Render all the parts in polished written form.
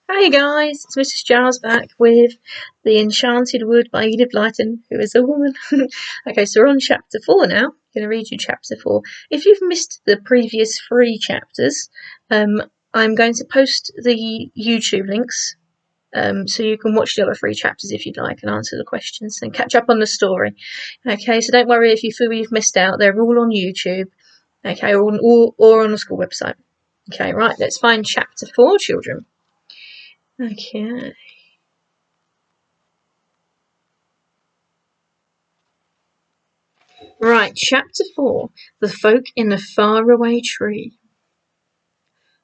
Hey guys, it's Mrs. Giles back with The Enchanted Wood by Edith Blyton, who is a woman. Okay, so we're on chapter 4 now. I'm going to read you chapter 4. If you've missed the previous 3 chapters, I'm going to post the YouTube links so you can watch the other 3 chapters if you'd like and answer the questions and catch up on the story. Okay, so don't worry if you feel you've missed out. They're all on YouTube, okay, or on the school website. Okay, right, let's find chapter 4, children. Okay. Right, chapter 4. The Folk in the Faraway Tree.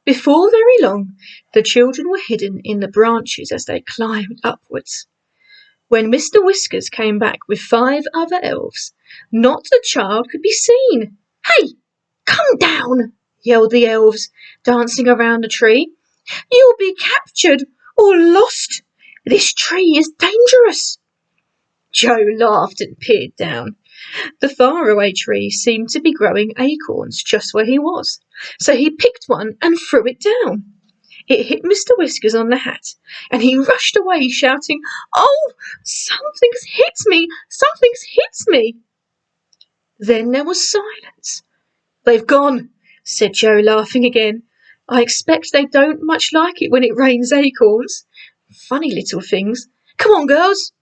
Before very long, the children were hidden in the branches as they climbed upwards. When Mr. Whiskers came back with 5 other elves, not a child could be seen. "Hey, come down!" yelled the elves, dancing around the tree. "You'll be captured or lost. This tree is dangerous." Joe laughed and peered down. The faraway tree seemed to be growing acorns just where he was, so he picked one and threw it down. It hit Mr. Whiskers on the hat, and he rushed away shouting, "Oh, something's hit me! Something's hit me!" Then there was silence. "They've gone," said Joe, laughing again. "I expect they don't much like it when it rains acorns. Funny little things. Come on, girls."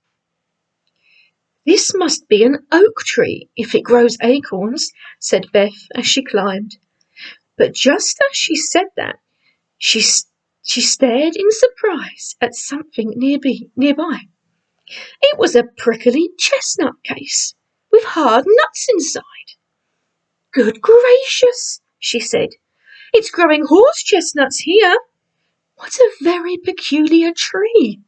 "This must be an oak tree if it grows acorns," said Beth as she climbed. But just as she said that, she stared in surprise at something nearby. It was a prickly chestnut case with hard nuts inside. "Good gracious," she said. "It's growing horse chestnuts here. What a very peculiar tree."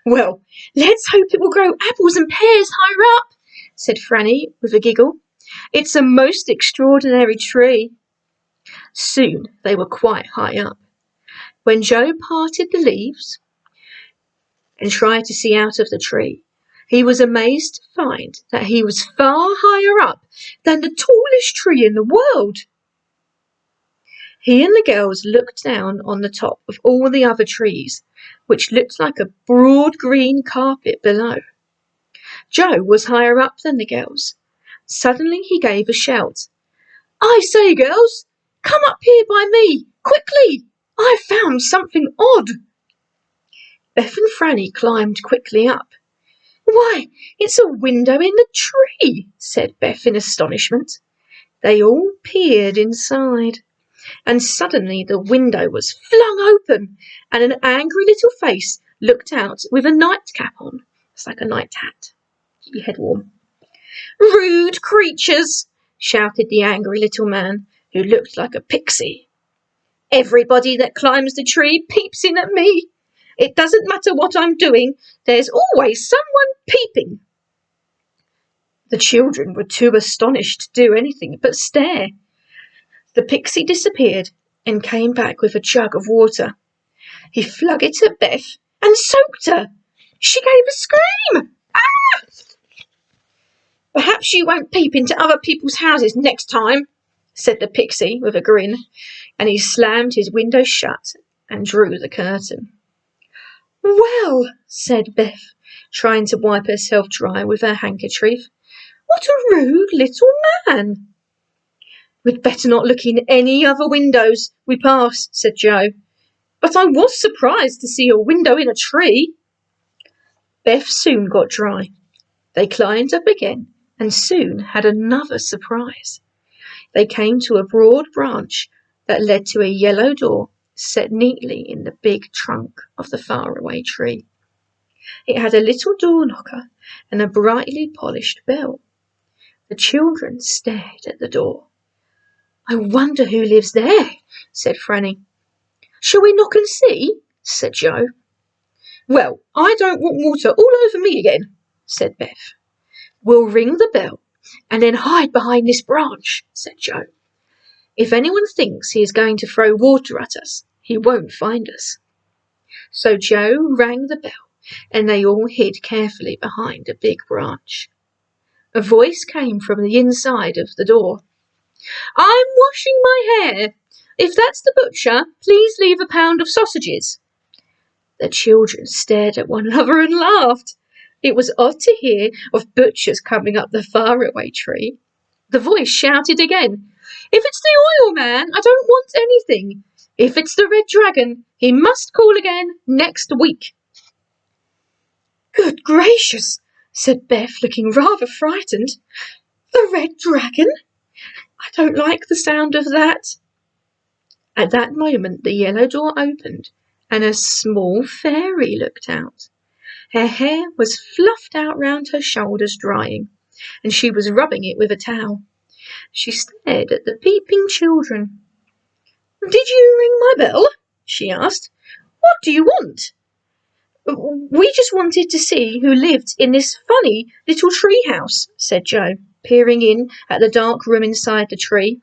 "Well, let's hope it will grow apples and pears higher up," said Franny with a giggle. "It's a most extraordinary tree." Soon they were quite high up. When Joe parted the leaves and tried to see out of the tree, he was amazed to find that he was far higher up than the tallest tree in the world. He and the girls looked down on the top of all the other trees, which looked like a broad green carpet below. Joe was higher up than the girls. Suddenly he gave a shout. "I say, girls, come up here by me, quickly! I've found something odd." Beth and Franny climbed quickly up. "Why, it's a window in the tree," said Beth in astonishment. They all peered inside, and suddenly the window was flung open, and an angry little face looked out with a nightcap on. It's like a night hat. Keep your head warm. "Rude creatures!" shouted the angry little man, who looked like a pixie. "Everybody that climbs the tree peeps in at me. It doesn't matter what I'm doing, there's always someone peeping." The children were too astonished to do anything but stare. The pixie disappeared and came back with a jug of water. He flung it at Beth and soaked her. She gave a scream. "Ah!" "Perhaps you won't peep into other people's houses next time," said the pixie with a grin, and he slammed his window shut and drew the curtain. "Well," said Beth, trying to wipe herself dry with her handkerchief, "what a rude little man." "We'd better not look in any other windows we pass," said Joe. "But I was surprised to see a window in a tree." Beth soon got dry. They climbed up again and soon had another surprise. They came to a broad branch that led to a yellow door set neatly in the big trunk of the faraway tree. It had a little door knocker and a brightly polished bell. The children stared at the door. "I wonder who lives there," said Franny. "Shall we knock and see?" said Joe. "Well, I don't want water all over me again," said Beth. "We'll ring the bell and then hide behind this branch," said Joe. "If anyone thinks he is going to throw water at us, he won't find us." So Joe rang the bell, and they all hid carefully behind a big branch. A voice came from the inside of the door. "I'm washing my hair. If that's the butcher, please leave a pound of sausages," The children stared at one another and laughed. It was odd to hear of butchers coming up the faraway tree. The voice shouted again, "If it's the oil man, I don't want anything. If it's the red dragon, he must call again next week." "Good gracious," said Beth, looking rather frightened. "The red dragon? I don't like the sound of that." At that moment the yellow door opened, and a small fairy looked out. Her hair was fluffed out round her shoulders drying, and she was rubbing it with a towel. She stared at the peeping children. "Did you ring my bell?" she asked. "What do you want?" "We just wanted to see who lived in this funny little tree house," said Joe, peering in at the dark room inside the tree.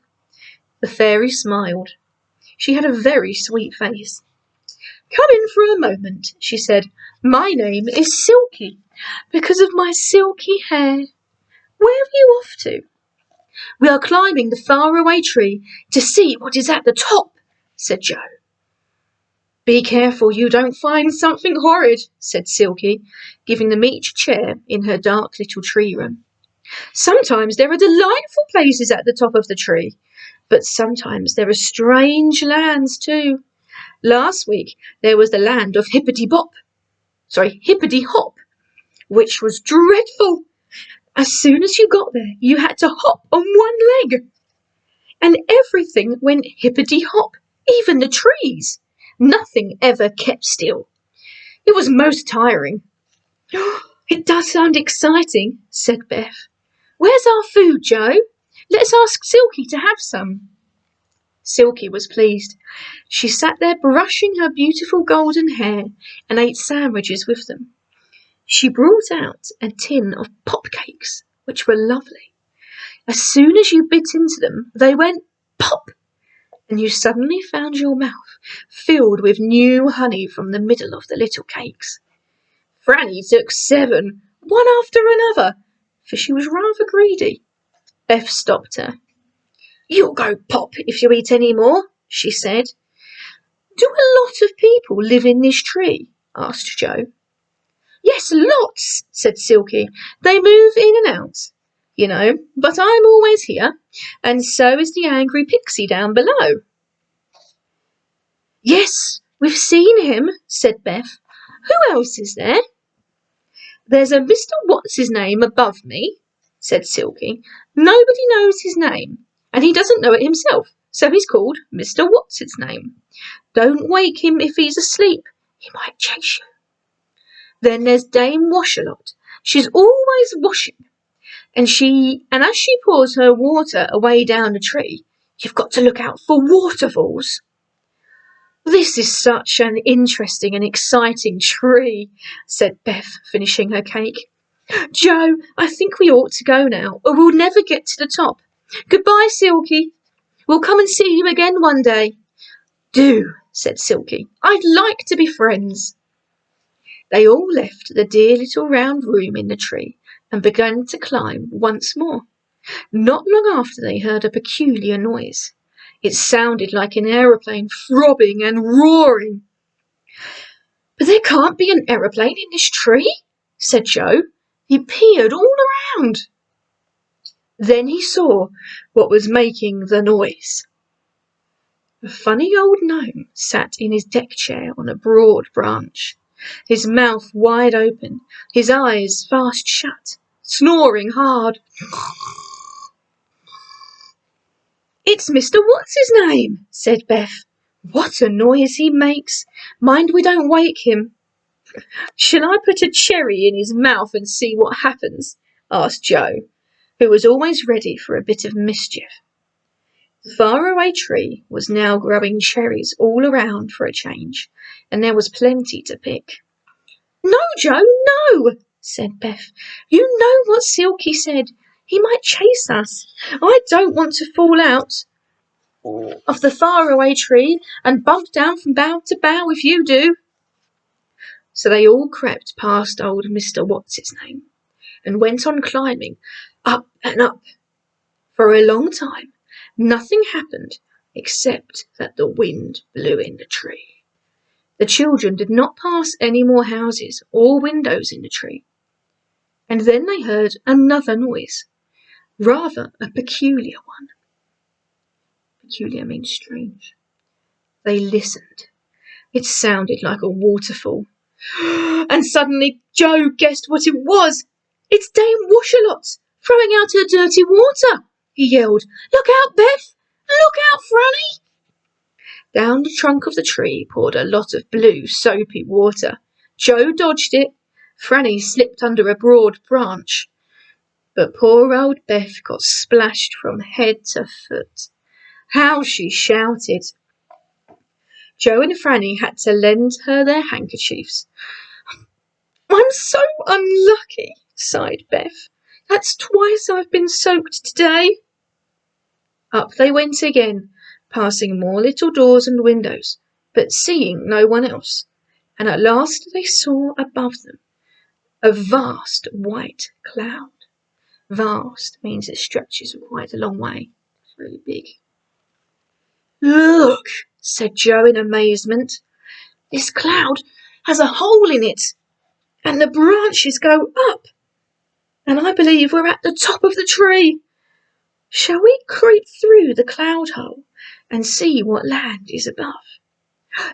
The fairy smiled. She had a very sweet face. "Come in for a moment," she said. "My name is Silky, because of my silky hair. Where are you off to?" "We are climbing the faraway tree to see what is at the top," said Joe. "Be careful you don't find something horrid," said Silky, giving them each a chair in her dark little tree room. "Sometimes there are delightful places at the top of the tree, but sometimes there are strange lands too. Last week there was the land of Hippity Hop, which was dreadful. As soon as you got there, you had to hop on one leg, and everything went hippity hop, even the trees. Nothing ever kept still. It was most tiring." "It does sound exciting," said Beth. "Where's our food, Joe? Let's ask Silky to have some." Silky was pleased. She sat there brushing her beautiful golden hair and ate sandwiches with them. She brought out a tin of pop cakes, which were lovely. As soon as you bit into them, they went pop, and you suddenly found your mouth filled with new honey from the middle of the little cakes. Franny took 7, one after another, for she was rather greedy. Beth stopped her. "You'll go pop if you eat any more," she said. "Do a lot of people live in this tree?" asked Joe. "Yes, lots," said Silky. "They move in and out, you know, but I'm always here, and so is the angry pixie down below." "Yes, we've seen him," said Beth. "Who else is there?" "There's a Mr. What's-his-name above me," said Silky. "Nobody knows his name, and he doesn't know it himself, so he's called Mr. What's-his-name. Don't wake him if he's asleep. He might chase you. Then there's Dame Wash-a-Lot. She's always washing, and as she pours her water away down the tree, you've got to look out for waterfalls." "This is such an interesting and exciting tree," said Beth, finishing her cake. "Joe, I think we ought to go now, or we'll never get to the top. Goodbye, Silky. We'll come and see you again one day." "Do," said Silky. "I'd like to be friends." They all left the dear little round room in the tree and began to climb once more. Not long after they heard a peculiar noise. It sounded like an aeroplane throbbing and roaring. "But there can't be an aeroplane in this tree," said Joe. He peered all around. Then he saw what was making the noise. A funny old gnome sat in his deck chair on a broad branch, his mouth wide open, his eyes fast shut, snoring hard. "It's Mr. What's-his-name," said Beth. "What a noise he makes! Mind we don't wake him." "Shall I put a cherry in his mouth and see what happens?" asked Joe, who was always ready for a bit of mischief. The faraway tree was now growing cherries all around for a change, and there was plenty to pick. "No, Joe, no," said Beth. "You know what Silky said. He might chase us. I don't want to fall out of the faraway tree and bump down from bough to bough if you do." So they all crept past old Mr. What's-his-name and went on climbing up and up. For a long time, nothing happened except that the wind blew in the tree. The children did not pass any more houses or windows in the tree. And then they heard another noise, rather a peculiar one. Peculiar means strange. They listened. It sounded like a waterfall. And suddenly Joe guessed what it was. It's Dame Washalot throwing out her dirty water, he yelled. Look out, Beth! Look out, Franny! Down the trunk of the tree poured a lot of blue, soapy water. Joe dodged it. Franny slipped under a broad branch. But poor old Beth got splashed from head to foot. How she shouted! Joe and Franny had to lend her their handkerchiefs. I'm so unlucky, sighed Beth. That's twice I've been soaked today. Up they went again, passing more little doors and windows, but seeing no one else, and at last they saw above them a vast white cloud. Vast means it stretches quite a long way. It's really big. Look, said Joe in amazement. This cloud has a hole in it, and the branches go up, and I believe we're at the top of the tree. Shall we creep through the cloud hole and see what land is above?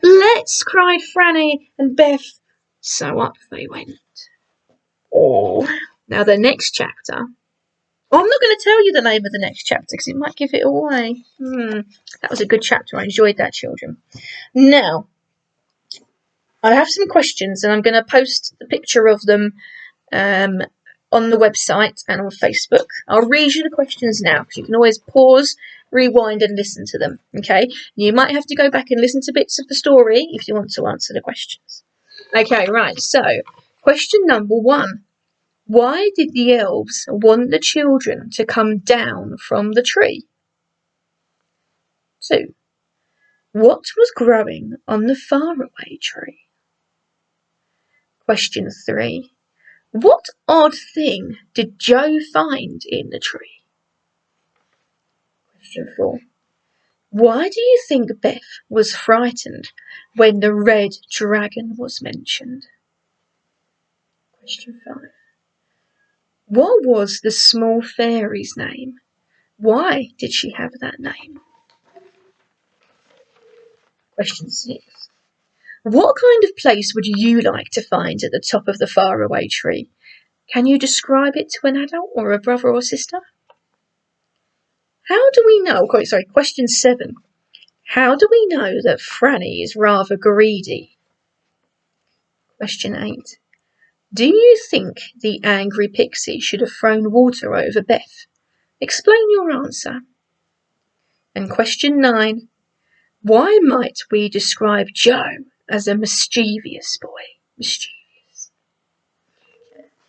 Let's, cried Franny and Beth. So up they went. Oh, now the next chapter. I'm not going to tell you the name of the next chapter because it might give it away. That was a good chapter. I enjoyed that, children. Now, I have some questions and I'm going to post the picture of them on the website and on Facebook. I'll read you the questions now because you can always pause, rewind and listen to them. Okay, you might have to go back and listen to bits of the story if you want to answer the questions. Okay, right, so question number 1. Why did the elves want the children to come down from the tree? 2. What was growing on the faraway tree? Question 3. What odd thing did Joe find in the tree? Question 4. Why do you think Beth was frightened when the red dragon was mentioned? Question 5. What was the small fairy's name? Why did she have that name? Question 6. What kind of place would you like to find at the top of the faraway tree? Can you describe it to an adult or a brother or sister? How do we know? Question 7. How do we know that Franny is rather greedy? Question 8. Do you think the angry pixie should have thrown water over Beth? Explain your answer. And question 9. Why might we describe Joe as a mischievous boy? Mischievous.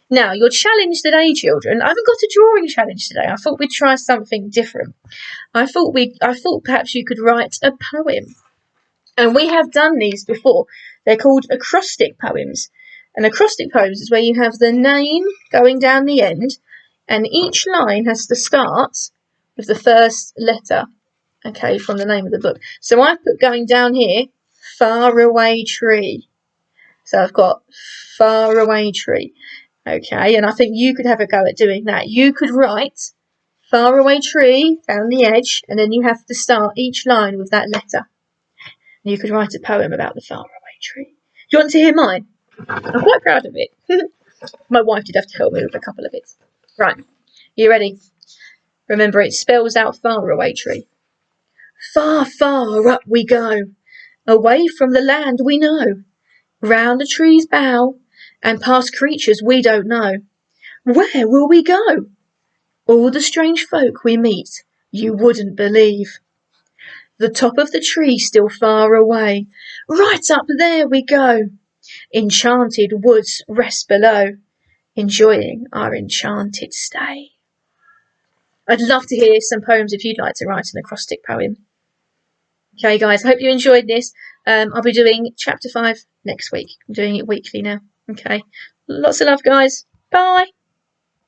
Now, your challenge today, children. I haven't got a drawing challenge today. I thought we'd try something different. I thought perhaps you could write a poem. And we have done these before. They're called acrostic poems. And acrostic poems is where you have the name going down the end, and each line has to start with the first letter, okay, from the name of the book. So I've put going down here, faraway tree. So I've got faraway tree, okay, and I think you could have a go at doing that. You could write faraway tree down the edge, and then you have to start each line with that letter. You could write a poem about the faraway tree. Do you want to hear mine? I'm quite proud of it. My wife did have to help me with a couple of bits. Right, you ready? Remember, it spells out faraway tree. Far, far up we go, away from the land we know, round a tree's bough, and past creatures we don't know. Where will we go? All the strange folk we meet, you wouldn't believe. The top of the tree still far away, right up there we go. Enchanted woods rest below, enjoying our enchanted stay. I'd love to hear some poems if you'd like to write an acrostic poem. Okay, guys, I hope you enjoyed this. I'll be doing chapter 5 next week. I'm doing it weekly now. Okay, lots of love, guys. Bye.